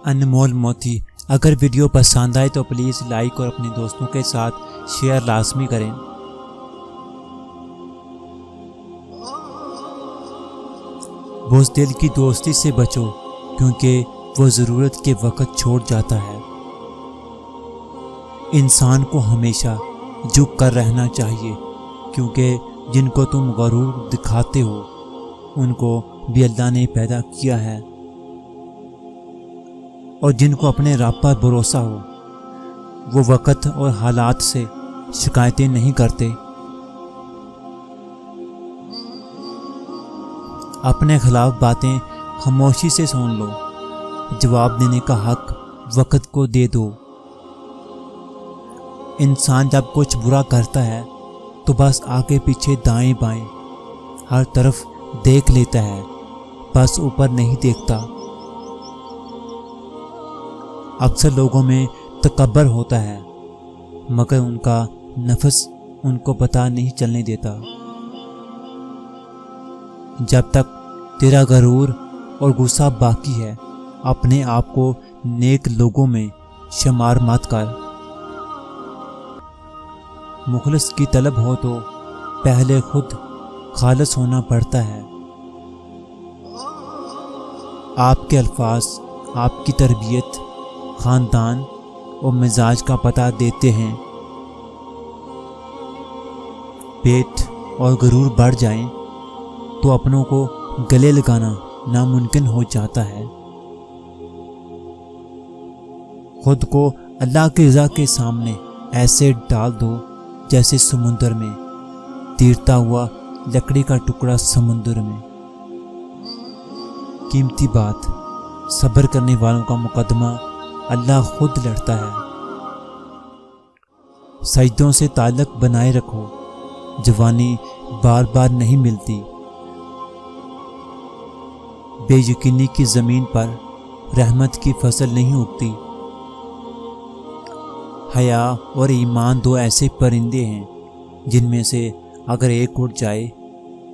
انمول موتی۔ اگر ویڈیو پسند آئے تو پلیز لائک اور اپنے دوستوں کے ساتھ شیئر لازمی کریں۔ بزدل کی دوستی سے بچو کیونکہ وہ ضرورت کے وقت چھوڑ جاتا ہے۔ انسان کو ہمیشہ جھک کر رہنا چاہیے کیونکہ جن کو تم غرور دکھاتے ہو ان کو بھی اللہ نے پیدا کیا ہے، اور جن کو اپنے رب پر بھروسہ ہو وہ وقت اور حالات سے شکایتیں نہیں کرتے۔ اپنے خلاف باتیں خاموشی سے سن لو، جواب دینے کا حق وقت کو دے دو۔ انسان جب کچھ برا کرتا ہے تو بس آگے پیچھے دائیں بائیں ہر طرف دیکھ لیتا ہے، بس اوپر نہیں دیکھتا۔ اکثر لوگوں میں تکبر ہوتا ہے مگر ان کا نفس ان کو پتہ نہیں چلنے دیتا۔ جب تک تیرا غرور اور غصہ باقی ہے اپنے آپ کو نیک لوگوں میں شمار مت کر۔ مخلص کی طلب ہو تو پہلے خود خالص ہونا پڑتا ہے۔ آپ کے الفاظ آپ کی تربیت، خاندان اور مزاج کا پتہ دیتے ہیں۔ پیٹ اور غرور بڑھ جائیں تو اپنوں کو گلے لگانا ناممکن ہو جاتا ہے۔ خود کو اللہ کی رضا کے سامنے ایسے ڈال دو جیسے سمندر میں تیرتا ہوا لکڑی کا ٹکڑا سمندر میں۔ قیمتی بات، صبر کرنے والوں کا مقدمہ اللہ خود لڑتا ہے۔ سجدوں سے تعلق بنائے رکھو، جوانی بار بار نہیں ملتی۔ بے یقینی کی زمین پر رحمت کی فصل نہیں اگتی۔ حیا اور ایمان دو ایسے پرندے ہیں جن میں سے اگر ایک اڑ جائے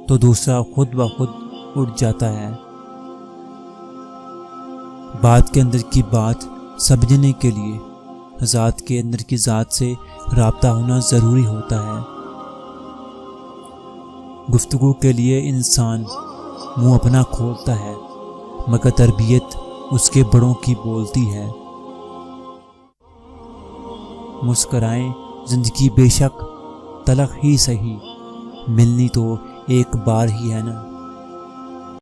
تو دوسرا خود بخود اڑ جاتا ہے۔ بات کے اندر کی بات سمجھنے کے لیے ذات کے اندر کی ذات سے رابطہ ہونا ضروری ہوتا ہے۔ گفتگو کے لیے انسان منہ اپنا کھولتا ہے مگر تربیت اس کے بڑوں کی بولتی ہے۔ مسکرائیں، زندگی بے شک تلخ ہی سہی، ملنی تو ایک بار ہی ہے نا۔